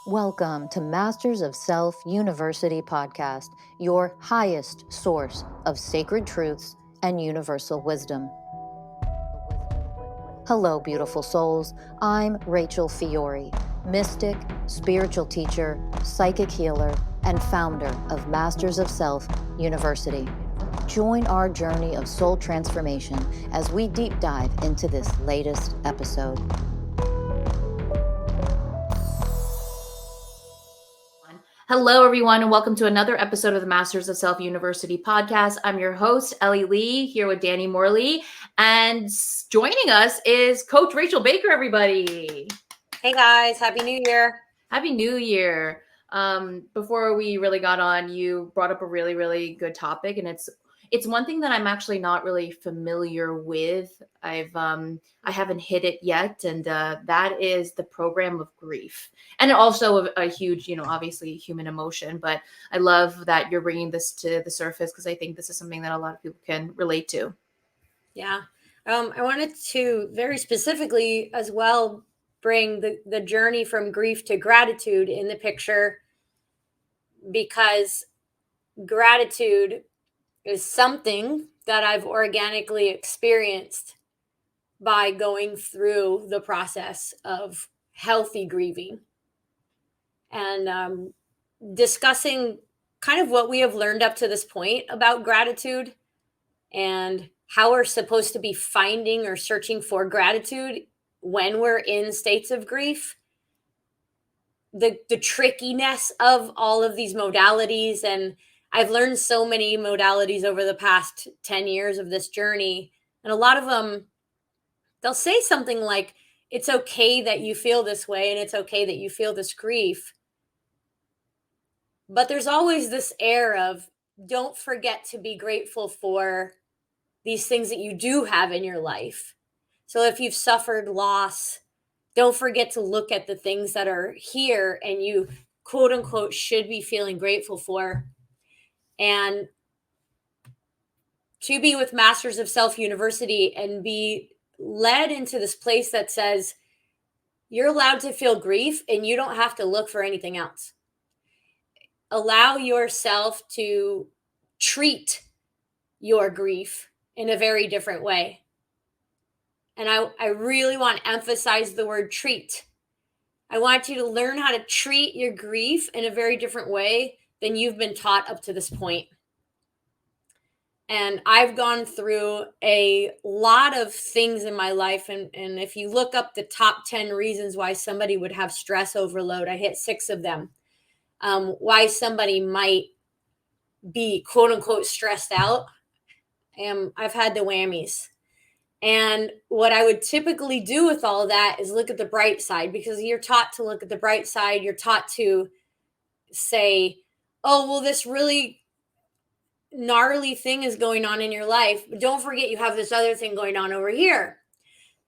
Welcome to Masters of Self University podcast, your highest source of sacred truths and universal wisdom. Hello, beautiful souls. I'm Rachel Fiori, mystic, spiritual teacher, psychic healer, and founder of Masters of Self University. Join our journey of soul transformation as we deep dive into this latest episode. Hello, everyone, and welcome to another episode of the Masters of Self University podcast. I'm your host, Ellie Lee, here with Danny Morley, and joining us is Coach Rachel Baker, everybody. Hey, guys. Happy New Year. Happy New Year. Before we really got on, you brought up a really, really good topic, and it's one thing that I'm actually not really familiar with. I haven't hit it yet, and that is the program of grief, and also a huge, obviously human emotion. But I love that you're bringing this to the surface because I think this is something that a lot of people can relate to. Yeah, I wanted to very specifically as well bring the journey from grief to gratitude in the picture, because gratitude is something that I've organically experienced by going through the process of healthy grieving and discussing kind of what we have learned up to this point about gratitude and how we're supposed to be finding or searching for gratitude when we're in states of grief, the trickiness of all of these modalities. And I've learned so many modalities over the past 10 years of this journey. And a lot of them, they'll say something like, it's okay that you feel this way and it's okay that you feel this grief. But there's always this air of, don't forget to be grateful for these things that you do have in your life. So if you've suffered loss, don't forget to look at the things that are here and you, quote unquote, should be feeling grateful for. And to be with Masters of Self University and be led into this place that says you're allowed to feel grief and you don't have to look for anything else. Allow yourself to treat your grief in a very different way. And I really want to emphasize the word treat. I want you to learn how to treat your grief in a very different way than you've been taught up to this point. And I've gone through a lot of things in my life. And if you look up the top 10 reasons why somebody would have stress overload, I hit 6 of them. Why somebody might be, quote unquote, stressed out. I've had the whammies. And what I would typically do with all of that is look at the bright side, because you're taught to look at the bright side. You're taught to say, oh, well, this really gnarly thing is going on in your life, but don't forget you have this other thing going on over here.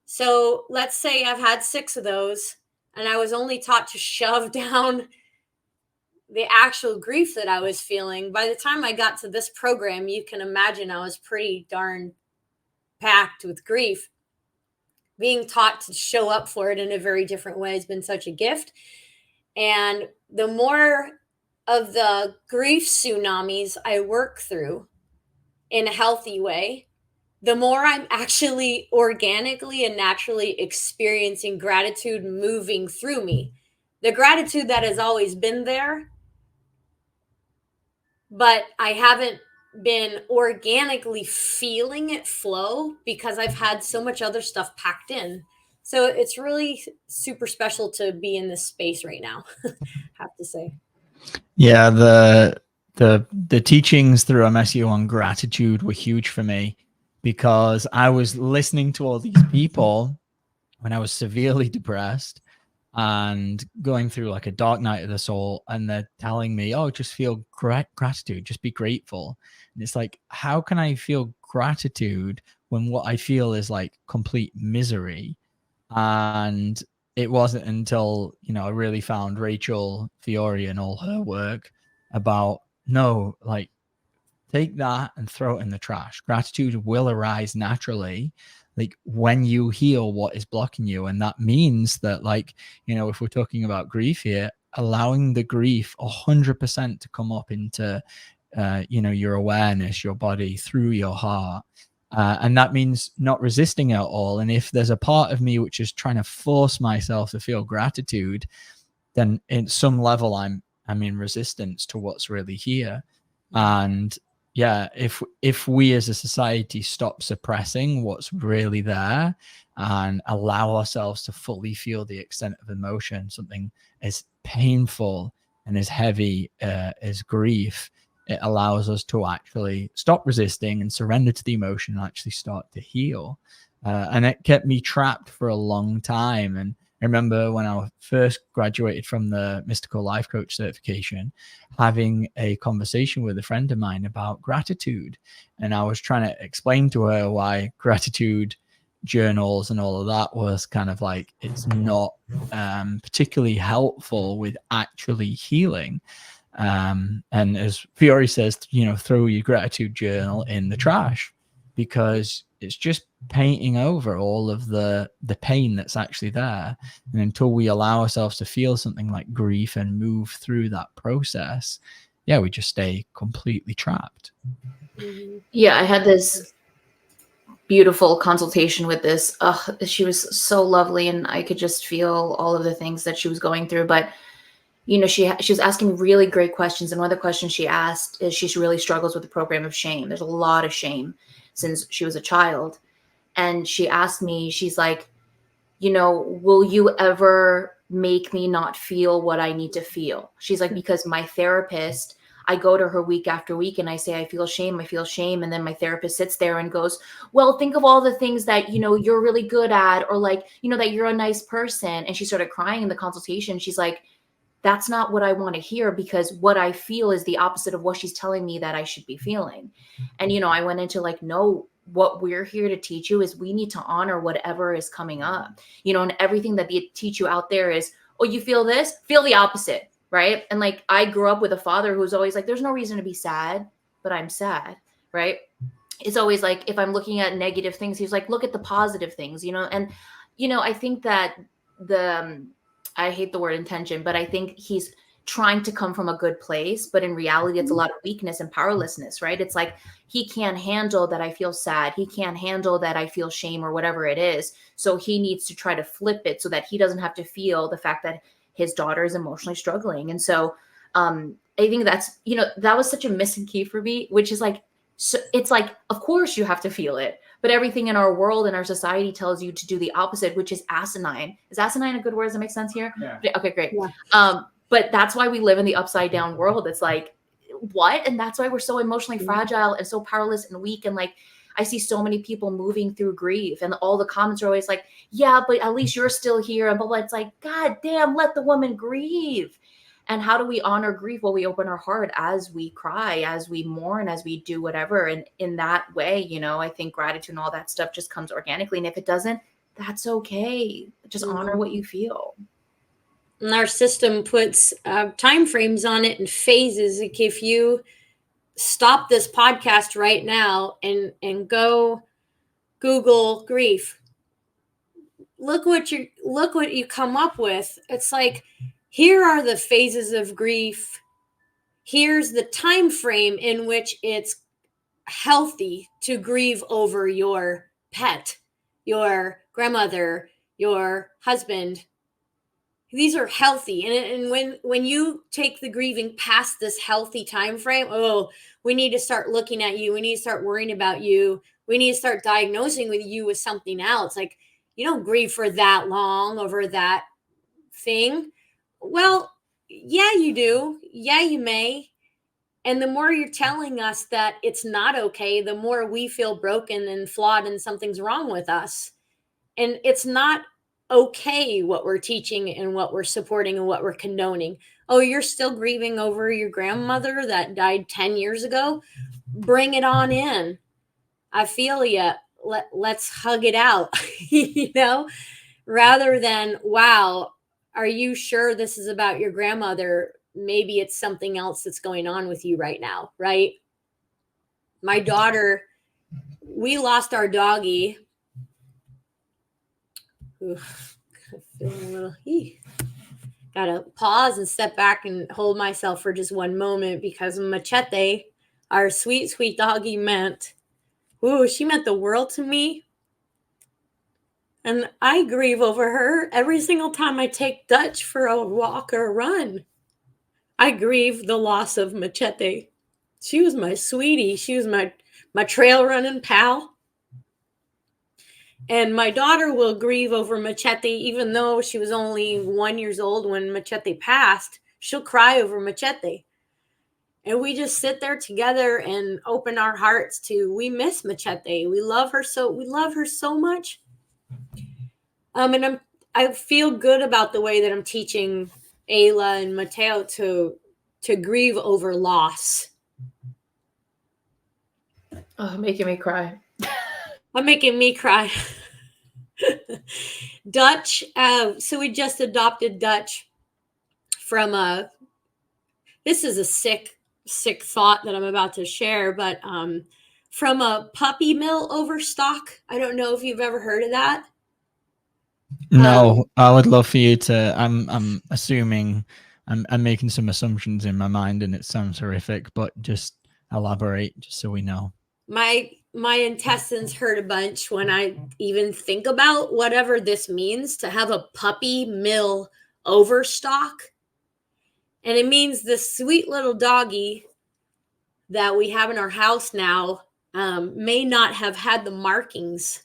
So let's say I've had 6 of those and I was only taught to shove down the actual grief that I was feeling. By the time I got to this program, you can imagine I was pretty darn packed with grief. Being taught to show up for it in a very different way has been such a gift. And the more of the grief tsunamis I work through in a healthy way, the more I'm actually organically and naturally experiencing gratitude moving through me. The gratitude that has always been there, but I haven't been organically feeling it flow because I've had so much other stuff packed in. So it's really super special to be in this space right now, I have to say. Yeah, the teachings through MSU on gratitude were huge for me, because I was listening to all these people when I was severely depressed and going through like a dark night of the soul, and they're telling me, oh, just feel gratitude, just be grateful. And it's like, how can I feel gratitude when what I feel is like complete misery? And it wasn't until, I really found Rachel Fiori and all her work about, no, like, take that and throw it in the trash. Gratitude will arise naturally, like when you heal what is blocking you. And that means that, like, if we're talking about grief here, allowing the grief 100% to come up into your awareness, your body, through your heart. And that means not resisting it at all. And if there's a part of me which is trying to force myself to feel gratitude, then in some level I'm in resistance to what's really here. And yeah, if we as a society stop suppressing what's really there and allow ourselves to fully feel the extent of emotion, something as painful and as heavy as grief, it allows us to actually stop resisting and surrender to the emotion and actually start to heal. And it kept me trapped for a long time. And I remember when I first graduated from the Mystical Life Coach certification, having a conversation with a friend of mine about gratitude. And I was trying to explain to her why gratitude journals and all of that was kind of like, it's not particularly helpful with actually healing. And as Fiori says, throw your gratitude journal in the trash, because it's just painting over all of the pain that's actually there. And until we allow ourselves to feel something like grief and move through that process, we just stay completely trapped. Yeah, I had this beautiful consultation with this. She was so lovely, and I could just feel all of the things that she was going through. But she was asking really great questions. And one of the questions she asked is she really struggles with the program of shame. There's a lot of shame since she was a child. And she asked me, she's like, will you ever make me not feel what I need to feel? She's like, because my therapist, I go to her week after week and I say, I feel shame. And then my therapist sits there and goes, well, think of all the things that, you're really good at, or like, that you're a nice person. And she started crying in the consultation. She's like, that's not what I want to hear, because what I feel is the opposite of what she's telling me that I should be feeling. And, I went into like, no, what we're here to teach you is we need to honor whatever is coming up, and everything that they teach you out there is, oh, you feel this, feel the opposite. Right. And like, I grew up with a father who's always like, there's no reason to be sad, but I'm sad. Right. It's always like, if I'm looking at negative things, he's like, look at the positive things, and, I think that I hate the word intention, but I think he's trying to come from a good place, but in reality, it's a lot of weakness and powerlessness, right? It's like, he can't handle that I feel sad. He can't handle that I feel shame or whatever it is. So he needs to try to flip it so that he doesn't have to feel the fact that his daughter is emotionally struggling. And so I think that's, that was such a missing key for me, which is like, so it's like, of course you have to feel it, but everything in our world and our society tells you to do the opposite, which is asinine. Is asinine a good word? Does that make sense here? Yeah. Okay, great. Yeah. But that's why we live in the upside down world. It's like, what? And that's why we're so emotionally fragile and so powerless and weak. And like, I see so many people moving through grief, and all the comments are always like, yeah, but at least you're still here. And blah, blah. It's like, God damn, let the woman grieve. And how do we honor grief? Well, we open our heart as we cry, as we mourn, as we do whatever. And in that way, I think gratitude and all that stuff just comes organically. And if it doesn't, that's okay. Just honor what you feel. And our system puts time frames on it and phases. Like, if you stop this podcast right now and go Google grief, look what you come up with. It's like, here are the phases of grief. Here's the time frame in which it's healthy to grieve over your pet, your grandmother, your husband. These are healthy. And when you take the grieving past this healthy time frame, we need to start looking at you. We need to start worrying about you. We need to start diagnosing with you with something else. Like, you don't grieve for that long over that thing. Well, yeah, you do. Yeah, you may. And the more you're telling us that it's not okay, the more we feel broken and flawed and something's wrong with us. And it's not okay what we're teaching and what we're supporting and what we're condoning. Oh, you're still grieving over your grandmother that died 10 years ago? Bring it on in. I feel you. Let's hug it out, rather than, wow, are you sure this is about your grandmother? Maybe it's something else that's going on with you right now, right? My daughter, we lost our doggy. Oof, I feel a little, gotta pause and step back and hold myself for just one moment, because Machete, our sweet, sweet doggy, she meant the world to me. And I grieve over her every single time I take Dutch for a walk or a run. I grieve the loss of Machete. She was my sweetie. She was my trail running pal. And my daughter will grieve over Machete, even though she was only 1 year old when Machete passed. She'll cry over Machete. And we just sit there together and open our hearts to, we miss Machete. We love her so much. And I feel good about the way that I'm teaching Ayla and Mateo to grieve over loss. Oh, making me cry. I'm making me cry. Dutch. So we just adopted Dutch from this is a sick thought that I'm about to share, but from a puppy mill overstock. I don't know if you've ever heard of that. No, I would love for you to. I'm assuming I'm making some assumptions in my mind, and it sounds horrific, but just elaborate, just so we know. My intestines hurt a bunch when I even think about whatever this means to have a puppy mill overstock. And it means the sweet little doggy that we have in our house now may not have had the markings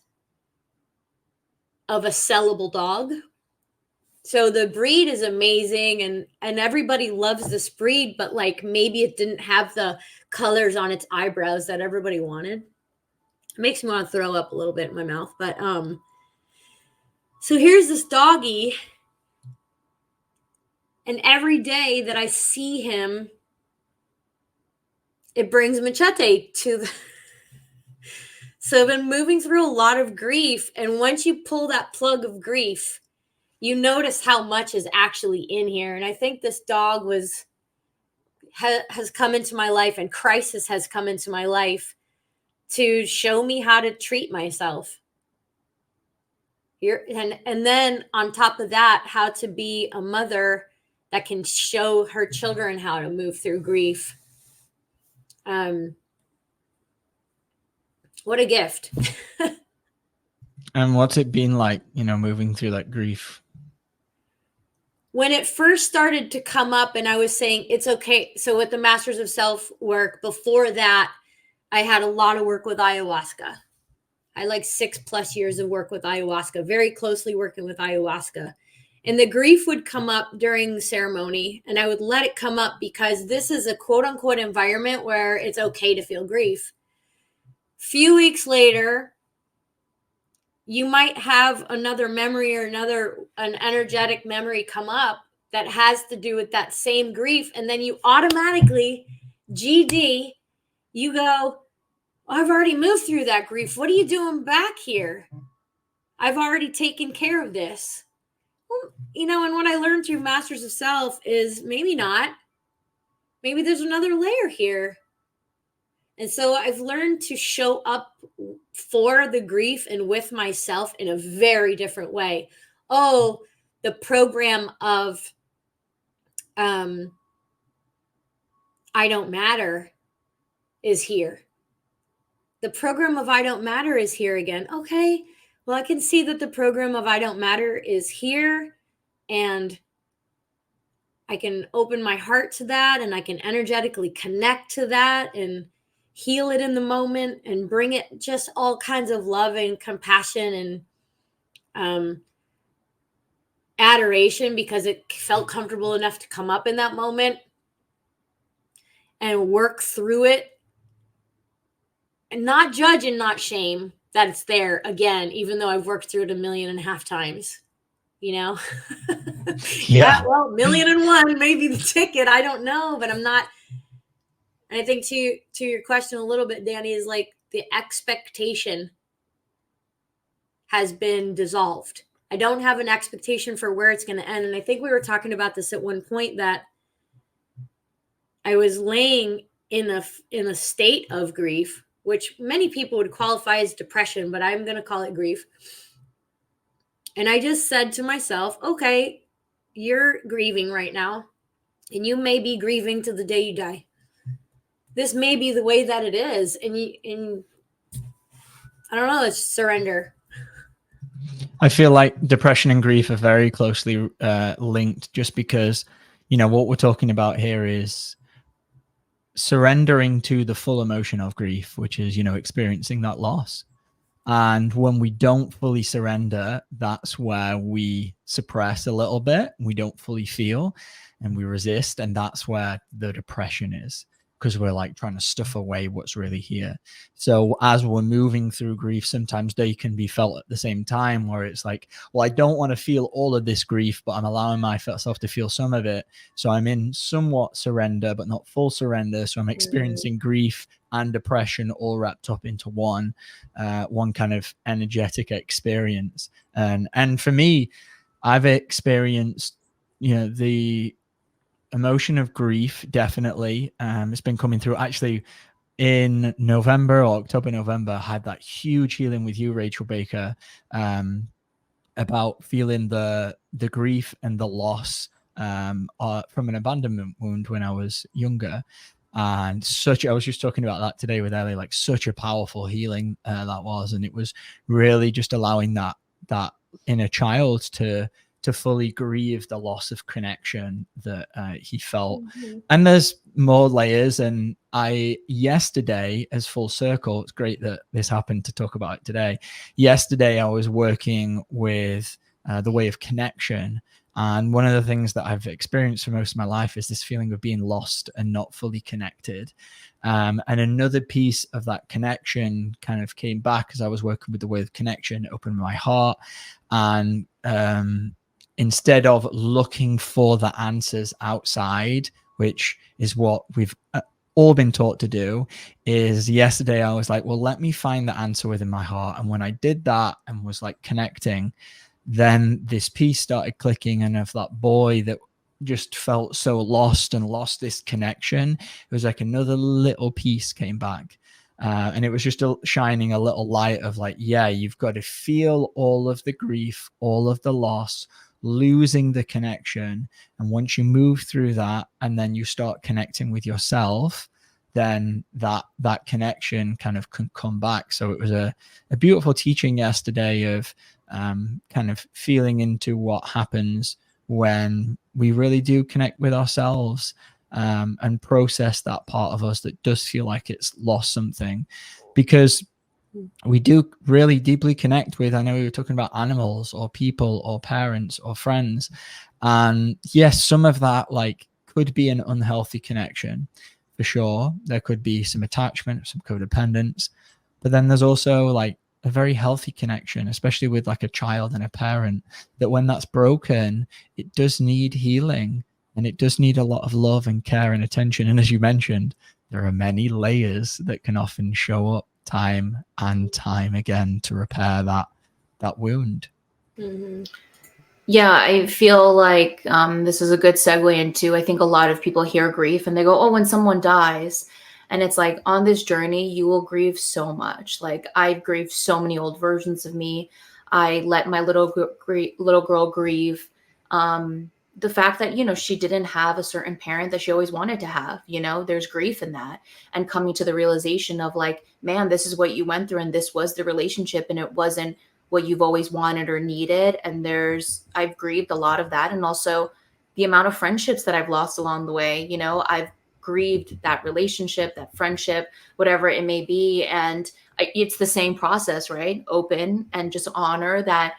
of a sellable dog. So the breed is amazing, and everybody loves this breed, but like maybe it didn't have the colors on its eyebrows that everybody wanted. It makes me want to throw up a little bit in my mouth. But so here's this doggy, and every day that I see him, it brings Machete to the So I've been moving through a lot of grief, and once you pull that plug of grief, you notice how much is actually in here. And I think this dog has come into my life, and crisis has come into my life to show me how to treat myself. And then on top of that, how to be a mother that can show her children how to move through grief. What a gift. And what's it been like, moving through that grief? When it first started to come up and I was saying, it's okay. So with the Masters of Self work, before that, I had a lot of work with ayahuasca. I like 6+ years of work with ayahuasca, very closely working with ayahuasca. And the grief would come up during the ceremony, and I would let it come up because this is a quote unquote environment where it's okay to feel grief. Few weeks later, you might have another memory or an energetic memory come up that has to do with that same grief. And then you automatically, GD, you go, I've already moved through that grief. What are you doing back here? I've already taken care of this. Well, and what I learned through Masters of Self is maybe not. Maybe there's another layer here. And so I've learned to show up for the grief and with myself in a very different way. Oh, the program of I Don't Matter is here. The program of I Don't Matter is here again. Okay, well, I can see that the program of I Don't Matter is here, and I can open my heart to that, and I can energetically connect to that and heal it in the moment and bring it just all kinds of love and compassion and adoration, because it felt comfortable enough to come up in that moment, and work through it and not judge and not shame that it's there again, even though I've worked through it 1.5 million times, Yeah, well, 1,000,001 maybe the ticket. I don't know, but I'm not. And I think to your question a little bit, Danny, is like the expectation has been dissolved. I don't have an expectation for where it's going to end. And I think we were talking about this at one point, that I was laying in a state of grief, which many people would qualify as depression, but I'm going to call it grief. And I just said to myself, okay, you're grieving right now, and you may be grieving to the day you die. This may be the way that it is. And I don't know, it's surrender. I feel like depression and grief are very closely linked, just because, what we're talking about here is surrendering to the full emotion of grief, which is, experiencing that loss. And when we don't fully surrender, that's where we suppress a little bit. We don't fully feel and we resist. And that's where the depression is, because we're like trying to stuff away what's really here. So as we're moving through grief, sometimes they can be felt at the same time, where it's like, well, I don't want to feel all of this grief, but I'm allowing myself to feel some of it. So I'm in somewhat surrender, but not full surrender. So I'm experiencing grief and depression all wrapped up into one kind of energetic experience. And for me, I've experienced, the emotion of grief, definitely. It's been coming through actually in November or November. I had that huge healing with you, Rachel Baker, about feeling the grief and the loss from an abandonment wound when I was younger. And I was just talking about that today with Ellie, like such a powerful healing that was. And it was really just allowing that inner child to fully grieve the loss of connection that he felt. And there's more layers. And yesterday, as full circle, it's great that this happened to talk about it today. Yesterday, I was working with the way of connection. And one of the things that I've experienced for most of my life is this feeling of being lost and not fully connected. And another piece of that connection kind of came back as I was working with the way of connection, opened my heart. And instead of looking for the answers outside, which is what we've all been taught to do, is yesterday I was like, well, let me find the answer within my heart. And when I did that and was like connecting, then this piece started clicking, and of that boy that just felt so lost and lost this connection, it was like another little piece came back. And it was just shining a little light of like, yeah, you've got to feel all of the grief, all of the loss, losing the connection. And once you move through that and then you start connecting with yourself, then that connection kind of can come back. So it was a beautiful teaching yesterday of kind of feeling into what happens when we really do connect with ourselves and process that part of us that does feel like it's lost something. Because we do really deeply connect with, I know we were talking about animals or people or parents or friends. And yes, some of that like could be an unhealthy connection for sure. There could be some attachment, some codependence, but then there's also like a very healthy connection, especially with like a child and a parent, that when that's broken, it does need healing and it does need a lot of love and care and attention. And as you mentioned, there are many layers that can often show up time and time again to repair that wound. Yeah, I feel like this is a good segue into, I think a lot of people hear grief and they go, oh, when someone dies. And it's like, on this journey, you will grieve so much. Like, I've grieved so many old versions of me. I let my little girl grieve the fact that, she didn't have a certain parent that she always wanted to have. There's grief in that. And coming to the realization of like, man, this is what you went through and this was the relationship and it wasn't what you've always wanted or needed. And I've grieved a lot of that. And also the amount of friendships that I've lost along the way. I've grieved that relationship, that friendship, whatever it may be. And it's the same process, right? Open and just honor that,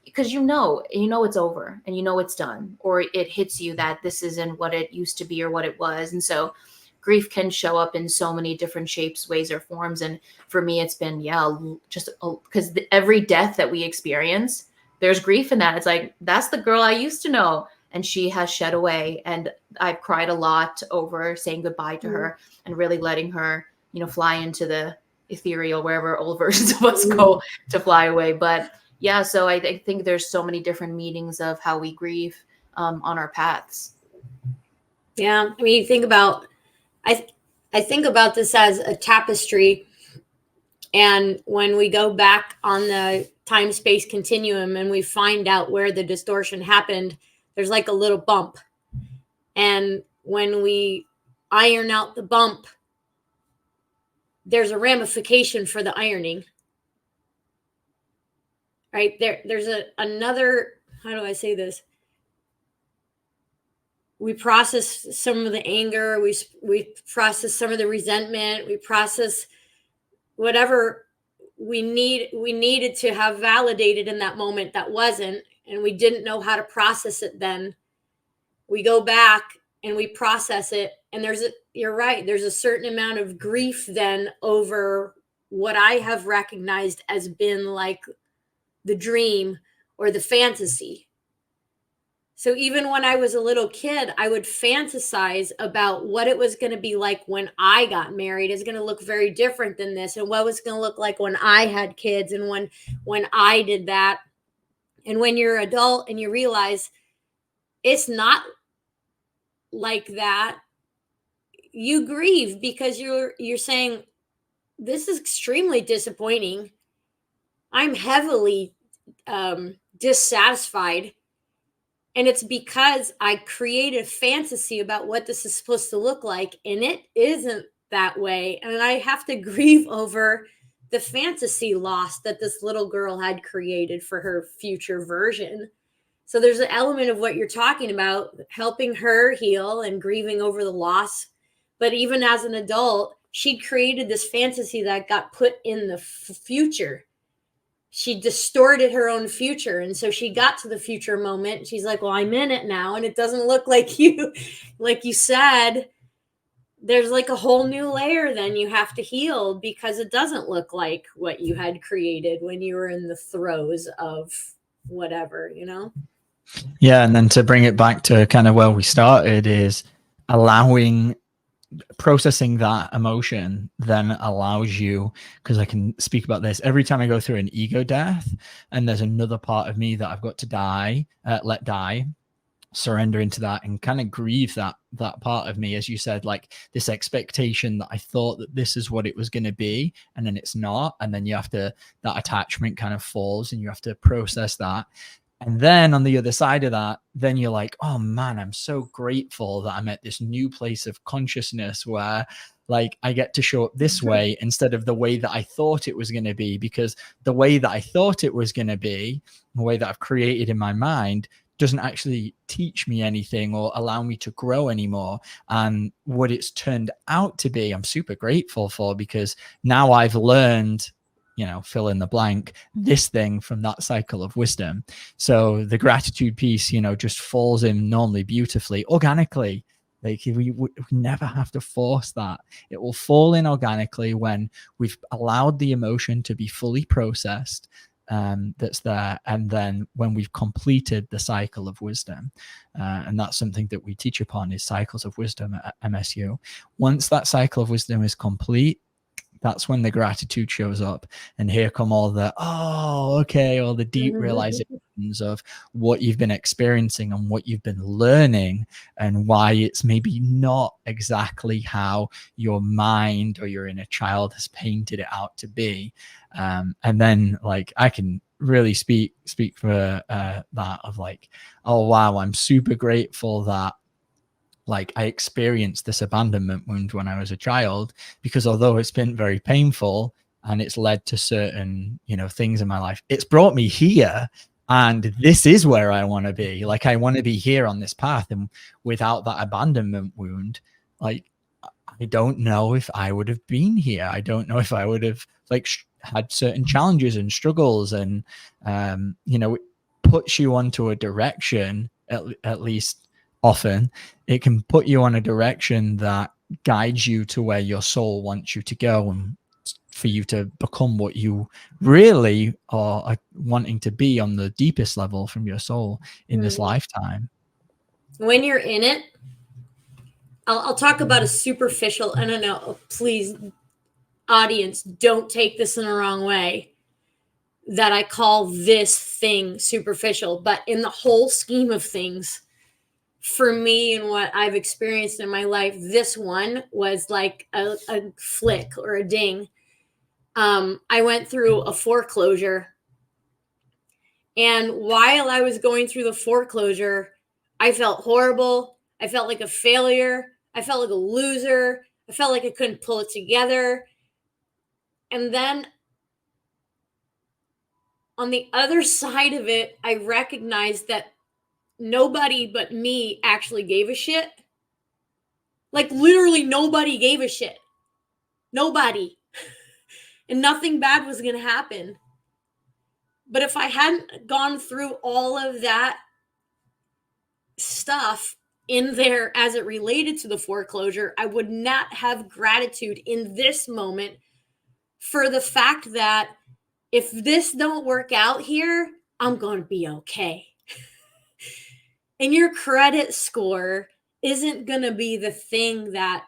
because it's over and it's done, or it hits you that this isn't what it used to be or what it was. And so grief can show up in so many different shapes, ways, or forms. And for me, it's been, just because every death that we experience, there's grief in that. It's like, that's the girl I used to know, and she has shed away. And I've cried a lot over saying goodbye to her and really letting her, fly into the ethereal, wherever old versions of us go to fly away. But yeah, so I think there's so many different meanings of how we grieve on our paths. Yeah, I mean, you think about, I think about this as a tapestry. And when we go back on the time-space continuum and we find out where the distortion happened, there's like a little bump. And when we iron out the bump, there's a ramification for the ironing, right? There's another, how do I say this? We process some of the anger. We process some of the resentment. We process whatever we needed to have validated in that moment that wasn't, and we didn't know how to process it then. We go back and we process it, and you're right, there's a certain amount of grief then over what I have recognized as been like the dream or the fantasy. So even when I was a little kid, I would fantasize about what it was going to be like when I got married. It's going to look very different than this, and what was going to look like when I had kids, and when I did that. And when you're an adult and you realize it's not like that, you grieve because you're saying, this is extremely disappointing. I'm heavily dissatisfied. And it's because I created a fantasy about what this is supposed to look like, and it isn't that way. And I have to grieve over the fantasy loss that this little girl had created for her future version. So there's an element of what you're talking about, helping her heal and grieving over the loss. But even as an adult, she created this fantasy that got put in the future. She distorted her own future. And so she got to the future moment. She's like, well, I'm in it now. And it doesn't look like you said, there's like a whole new layer then you have to heal, because it doesn't look like what you had created when you were in the throes of whatever, Yeah. And then to bring it back to kind of where we started is processing that emotion then allows you, because I can speak about this every time I go through an ego death and there's another part of me that I've got to let die, surrender into that and kind of grieve that part of me, as you said, like this expectation that I thought that this is what it was going to be, and then it's not. And then that attachment kind of falls and you have to process that. And then on the other side of that, then you're like, oh man, I'm so grateful that I'm at this new place of consciousness where like I get to show up this way instead of the way that I thought it was going to be, because the way that I thought it was going to be, the way that I've created in my mind, doesn't actually teach me anything or allow me to grow anymore. And what it's turned out to be, I'm super grateful for, because now I've learned, fill in the blank, this thing from that cycle of wisdom. So the gratitude piece, just falls in normally beautifully, organically. Like we never have to force that. It will fall in organically when we've allowed the emotion to be fully processed. That's there, and then when we've completed the cycle of wisdom, and that's something that we teach upon, is cycles of wisdom at MSU. Once that cycle of wisdom is complete, that's when the gratitude shows up, and here come all the all the deep realizations of what you've been experiencing and what you've been learning, and why it's maybe not exactly how your mind or your inner child has painted it out to be. And then like I can really speak for that of like, oh wow, I'm super grateful that like I experienced this abandonment wound when I was a child, because although it's been very painful and it's led to certain, things in my life, it's brought me here, and this is where I want to be. Like I want to be here on this path, and without that abandonment wound, like I don't know if I would have been here. I don't know if I would have had certain challenges and struggles, and it puts you onto a direction, at least often it can put you on a direction that guides you to where your soul wants you to go, and for you to become what you really are wanting to be on the deepest level from your soul in this lifetime. When you're in it, I'll talk about a superficial, and I know, please, audience, don't take this in the wrong way, that I call this thing superficial, but in the whole scheme of things, for me and what I've experienced in my life, this one was like a flick or a ding. I went through a foreclosure, and while I was going through the foreclosure, I felt horrible. I felt like a failure. I felt like a loser. I felt like I couldn't pull it together. And then on the other side of it, I recognized that nobody but me actually gave a shit. Like literally nobody gave a shit. Nobody. And nothing bad was going to happen. But if I hadn't gone through all of that stuff in there as it related to the foreclosure, I would not have gratitude in this moment for the fact that if this don't work out here, I'm going to be okay. And your credit score isn't going to be the thing that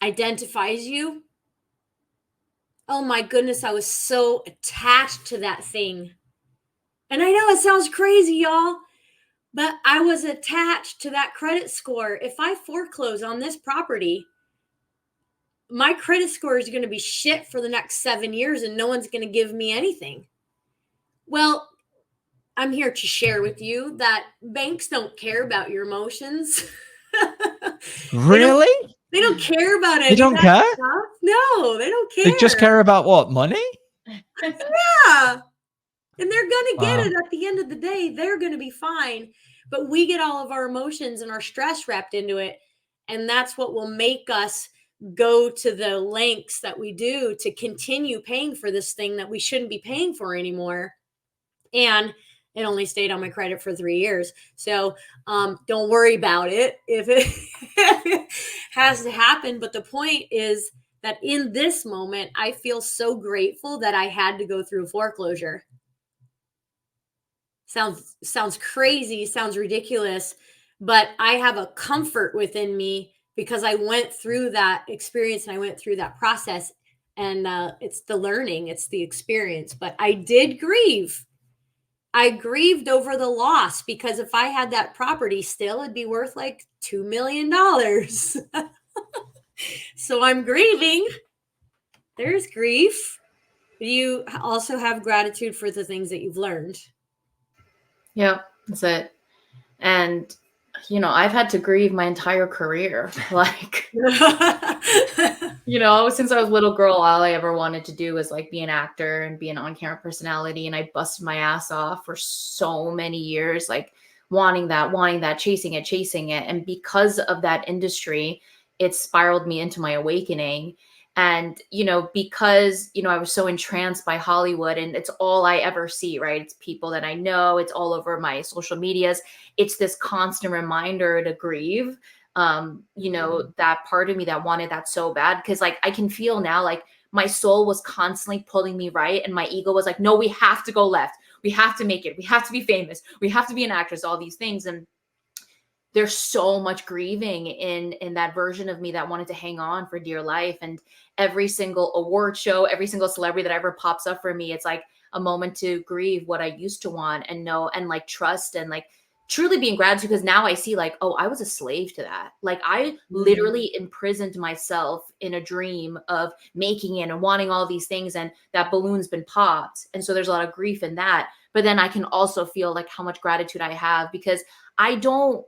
identifies you. Oh my goodness, I was so attached to that thing. And I know it sounds crazy, y'all, but I was attached to that credit score. If I foreclose on this property, my credit score is going to be shit for the next 7 years and no one's going to give me anything. Well, I'm here to share with you that banks don't care about your emotions. Really? They don't care about it. They don't care? Stuff. No, they don't care. They just care about what? Money? Yeah. And they're going to get Wow. it at the end of the day. They're going to be fine. But we get all of our emotions and our stress wrapped into it. And that's what will make us go to the lengths that we do to continue paying for this thing that we shouldn't be paying for anymore. And it only stayed on my credit for 3 years. So don't worry about it if it has to happen. But the point is that in this moment, I feel so grateful that I had to go through foreclosure. Sounds crazy, sounds ridiculous, but I have a comfort within me because I went through that experience and I went through that process. And it's the learning, it's the experience. But I did grieve. I grieved over the loss because if I had that property still, it'd be worth like $2 million. So I'm grieving. There's grief. You also have gratitude for the things that you've learned. Yeah, that's it. And, you know, I've had to grieve my entire career. Like, you know, since I was a little girl, all I ever wanted to do was like be an actor and be an on-camera personality. And I busted my ass off for so many years, like wanting that, chasing it. And because of that industry, it spiraled me into my awakening. And, you know, because, you know, I was so entranced by Hollywood and it's all I ever see, right? It's people that I know, it's all over my social medias. It's this constant reminder to grieve, you know, that part of me that wanted that so bad. Cause like, I can feel now, like my soul was constantly pulling me right. And my ego was like, no, we have to go left. We have to make it. We have to be famous. We have to be an actress, all these things. And there's so much grieving in that version of me that wanted to hang on for dear life. And every single award show, every single celebrity that ever pops up for me, it's like a moment to grieve what I used to want and know and like trust and like truly be in gratitude, because now I see like, oh, I was a slave to that. Like I literally imprisoned myself in a dream of making it and wanting all these things, and that balloon's been popped. And so there's a lot of grief in that. But then I can also feel like how much gratitude I have, because I don't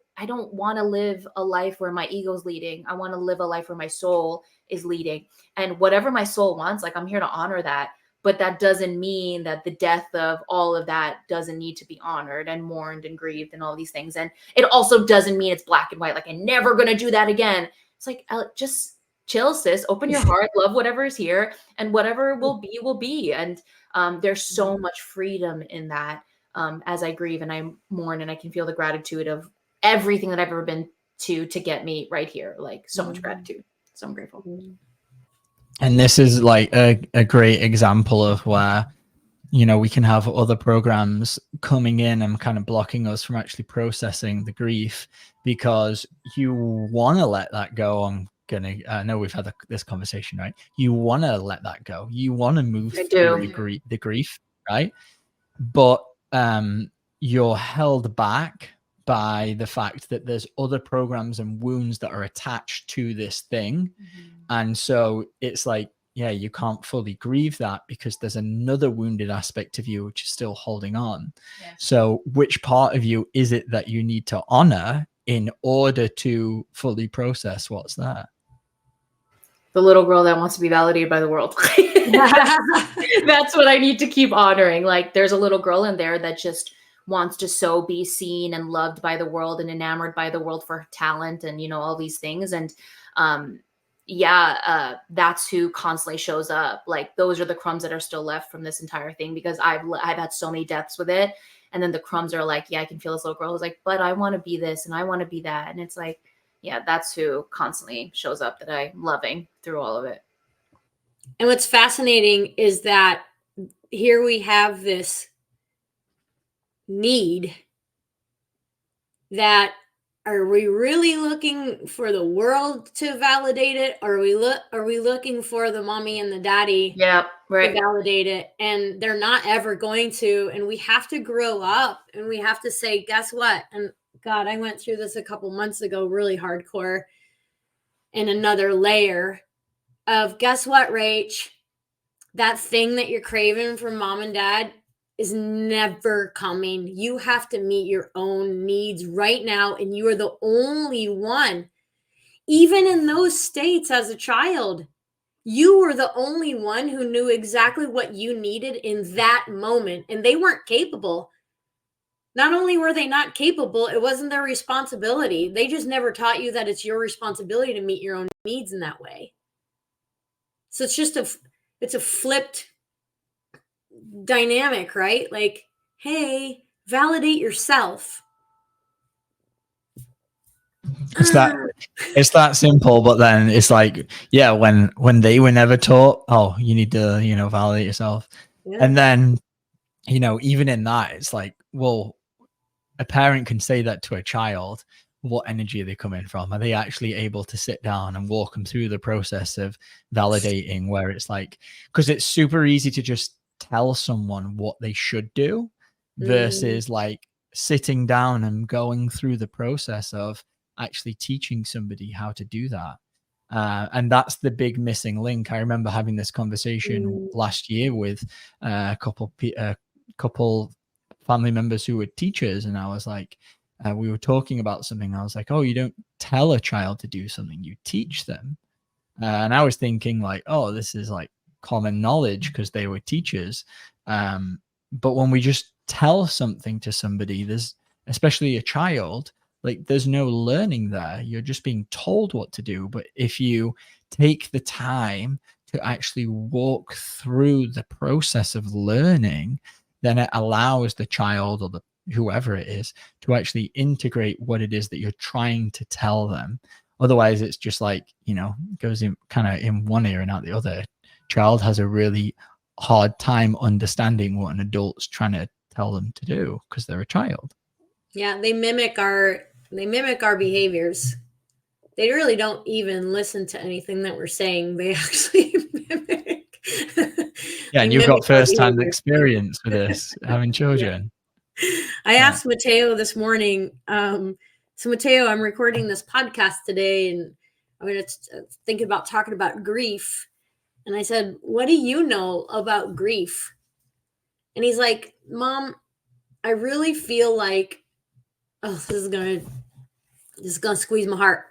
want to live a life where my ego's leading. I want to live a life where my soul is leading. And whatever my soul wants, like I'm here to honor that. But that doesn't mean that the death of all of that doesn't need to be honored and mourned and grieved and all these things. And it also doesn't mean it's black and white, like I'm never going to do that again. It's like, just chill, sis, open your heart, love whatever is here, and whatever will be, will be. And there's so much freedom in that. As I grieve and I mourn, and I can feel the gratitude of everything that I've ever been to get me right here. Like so much gratitude. So I'm grateful. And this is like a great example of where, you know, we can have other programs coming in and kind of blocking us from actually processing the grief, because you want to let that go. I know we've had this conversation, right? You want to let that go. You want to move through the grief, right? But you're held back by the fact that there's other programs and wounds that are attached to this thing. And so it's like yeah, you can't fully grieve that because there's another wounded aspect of you which is still holding on. Yeah. So which part of you is it that you need to honor in order to fully process what's there? The little girl that wants to be validated by the world. That's what I need to keep honoring. Like, there's a little girl in there that just wants to so be seen and loved by the world and enamored by the world for talent and, you know, all these things. And that's who constantly shows up. Like, those are the crumbs that are still left from this entire thing, because I've had so many deaths with it. And then the crumbs are like, yeah, I can feel this little girl who's like, but I want to be this and I want to be that. And it's like, yeah, that's who constantly shows up that I'm loving through all of it. And what's fascinating is that here we have this need that, are we really looking for the world to validate it? Or are we looking for the mommy and the daddy to validate it? And they're not ever going to. And we have to grow up and we have to say, guess what? And God, I went through this a couple months ago, really hardcore, in another layer of, guess what, Rach? That thing that you're craving from mom and dad is never coming. You have to meet your own needs right now. And you are the only one. Even in those states as a child, you were the only one who knew exactly what you needed in that moment. And they weren't capable. Not only were they not capable, it wasn't their responsibility. They just never taught you that it's your responsibility to meet your own needs in that way. So it's a flipped dynamic, right? Like, hey, validate yourself. It's that simple, but then it's like, yeah, when they were never taught, oh, you need to, you know, validate yourself. Yeah. And then, you know, even in that, it's like, well, a parent can say that to a child. What energy are they coming from? Are they actually able to sit down and walk them through the process of validating, where it's like, because it's super easy to just tell someone what they should do versus like sitting down and going through the process of actually teaching somebody how to do that. And that's the big missing link. I remember having this conversation last year with a couple family members who were teachers, and I was like, we were talking about something. I was like, oh, you don't tell a child to do something, you teach them. And I was thinking like, oh, this is like common knowledge because they were teachers. But when we just tell something to somebody, there's, especially a child, like there's no learning there. You're just being told what to do. But if you take the time to actually walk through the process of learning, then it allows the child or whoever it is to actually integrate what it is that you're trying to tell them. Otherwise, it's just like, you know, goes in kind of in one ear and out the other. Child has a really hard time understanding what an adult's trying to tell them to do because they're a child. Yeah, they mimic our behaviors. They really don't even listen to anything that we're saying. They actually mimic. Yeah, and you've got first-hand experience with this, having children. Yeah. I asked Mateo this morning. So Mateo, I'm recording this podcast today, and I'm going to think about talking about grief. And I said, what do you know about grief? And he's like, Mom, I really feel like, oh, this is gonna squeeze my heart.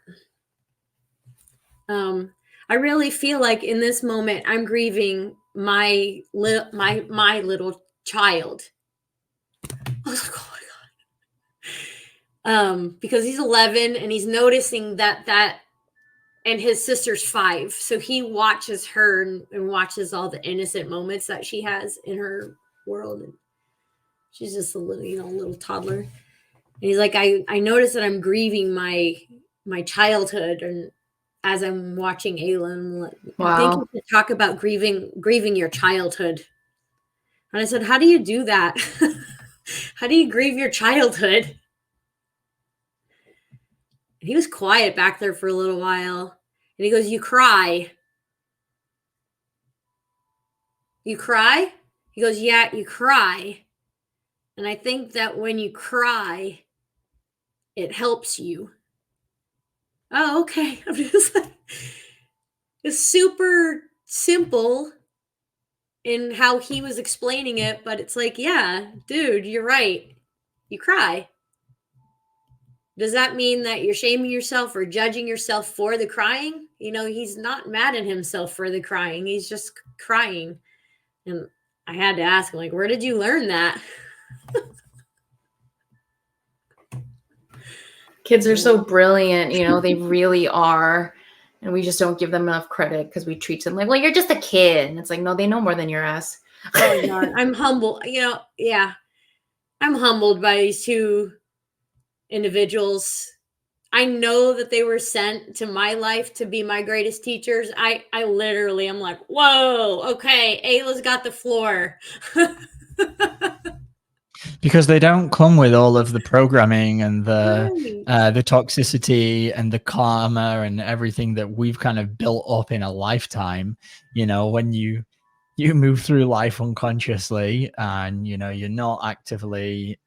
I really feel like in this moment I'm grieving my little child. I was like, oh my God. Because he's 11 and he's noticing that and his sister's 5. So he watches her and watches all the innocent moments that she has in her world. And she's just a little toddler. And he's like, I notice that I'm grieving my childhood, and as I'm watching Ayla, I think you should talk about grieving your childhood. And I said, how do you do that? How do you grieve your childhood? And he was quiet back there for a little while. And he goes, you cry. You cry? He goes, yeah, you cry. And I think that when you cry, it helps you. Oh, okay. I'm just like, it's super simple in how he was explaining it, but it's like, yeah, dude, you're right. You cry. Does that mean that you're shaming yourself or judging yourself for the crying? You know, he's not mad at himself for the crying. He's just crying. And I had to ask him, like, where did you learn that? Kids are so brilliant, you know, they really are. And we just don't give them enough credit because we treat them like, well, you're just a kid. And it's like, no, they know more than your ass. Oh my God. I'm humble. You know, yeah. I'm humbled by these two individuals. I know that they were sent to my life to be my greatest teachers. I literally am like, whoa, okay, Ayla's got the floor. Because they don't come with all of the programming and Right. the toxicity and the karma and everything that we've kind of built up in a lifetime. You know, when you move through life unconsciously and you're not actively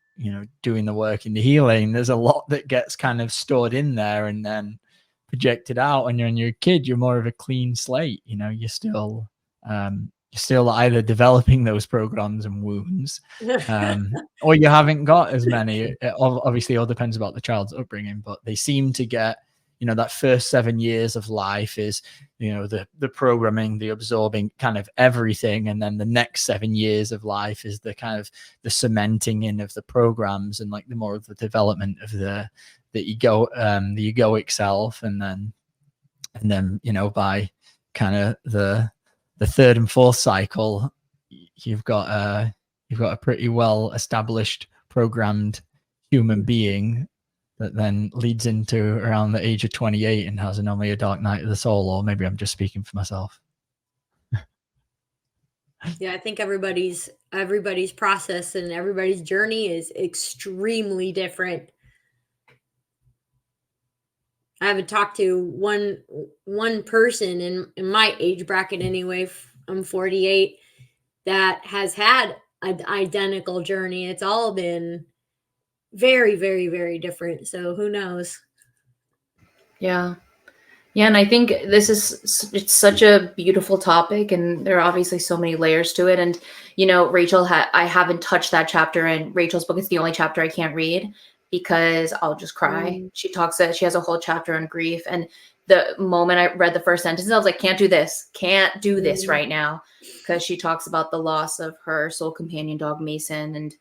doing the work in the healing, there's a lot that gets kind of stored in there and then projected out. When you're a kid, you're more of a clean slate. You're still either developing those programs and wounds, or you haven't got as many. It obviously all depends about the child's upbringing, but they seem to get, that first 7 years of life is, the programming, the absorbing kind of everything. And then the next 7 years of life is the kind of the cementing in of the programs and like the more of the development of the ego, the egoic self. And then, by kind of the third and fourth cycle, you've got a pretty well established programmed human being that then leads into around the age of 28 and has normally a dark night of the soul. Or maybe I'm just speaking for myself. Yeah, I think everybody's process and everybody's journey is extremely different. I haven't talked to one person in my age bracket anyway. I'm 48, that has had an identical journey. It's all been very, very, very different. So who knows? Yeah. Yeah, and I think it's such a beautiful topic, and there are obviously so many layers to it. And Rachel, I haven't touched that chapter in Rachel's book. It's the only chapter I can't read because I'll just cry. She has a whole chapter on grief, and the moment I read the first sentence, I was like, can't do this right now, because she talks about the loss of her soul companion dog Mason, and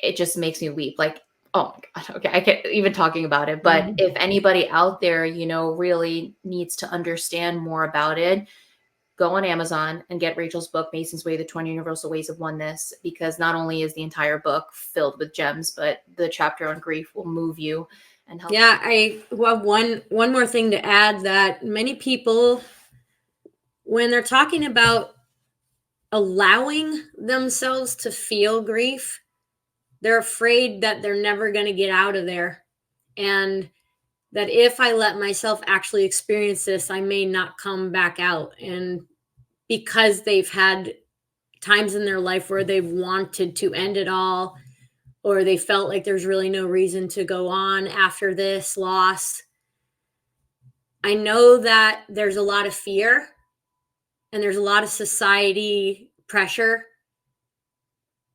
it just makes me weep. Like, oh my God, okay, I can't even talking about it. But if anybody out there, really needs to understand more about it, go on Amazon and get Rachel's book, Mason's Way, The 20 Universal Ways of Oneness, because not only is the entire book filled with gems, but the chapter on grief will move you and help. Yeah, one more thing to add, that many people, when they're talking about allowing themselves to feel grief, they're afraid that they're never going to get out of there. And that if I let myself actually experience this, I may not come back out. And because they've had times in their life where they've wanted to end it all, or they felt like there's really no reason to go on after this loss. I know that there's a lot of fear and there's a lot of society pressure.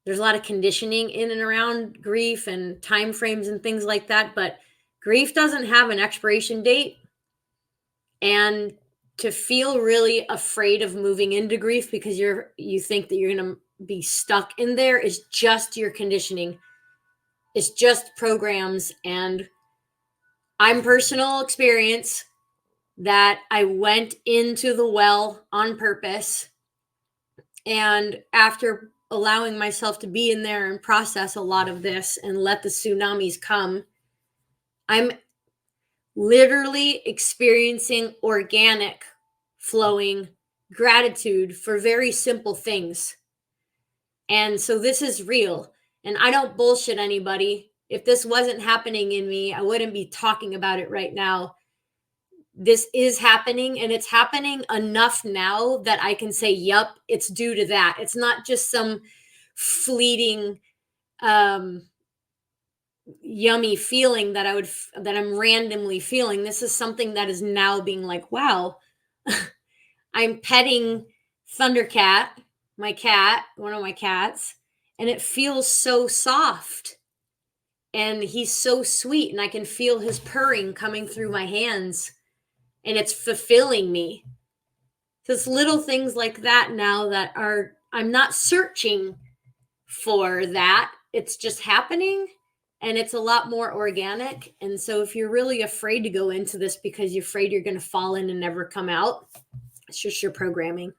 There's a lot of conditioning in and around grief and time frames and things like that, but grief doesn't have an expiration date. And to feel really afraid of moving into grief because you think that you're going to be stuck in there is just your conditioning. It's just programs. And I'm personal experience that I went into the well on purpose. And after allowing myself to be in there and process a lot of this and let the tsunamis come, I'm literally experiencing organic flowing gratitude for very simple things. And so this is real. And I don't bullshit anybody. If this wasn't happening in me, I wouldn't be talking about it right now. This is happening, and it's happening enough now that I can say, yup, it's due to that. It's not just some fleeting yummy feeling that I'm randomly feeling. This is something that is now being like, wow, I'm petting Thundercat, my cat, one of my cats, and it feels so soft. And he's so sweet, and I can feel his purring coming through my hands, and it's fulfilling me. Just little things like that now that are, I'm not searching for that. It's just happening, and it's a lot more organic. And so if you're really afraid to go into this because you're afraid you're going to fall in and never come out, it's just your programming.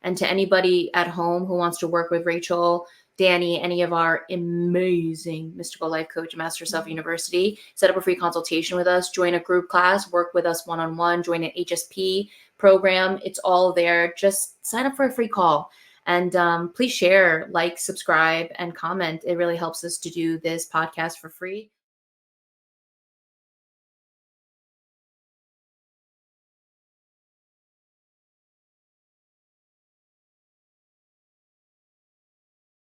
And to anybody at home who wants to work with Rachel, Danny, any of our amazing mystical life coach, Master Self University, set up a free consultation with us, join a group class, work with us one-on-one, join an HSP program. It's all there. Just sign up for a free call. And please share, like, subscribe, and comment. It really helps us to do this podcast for free.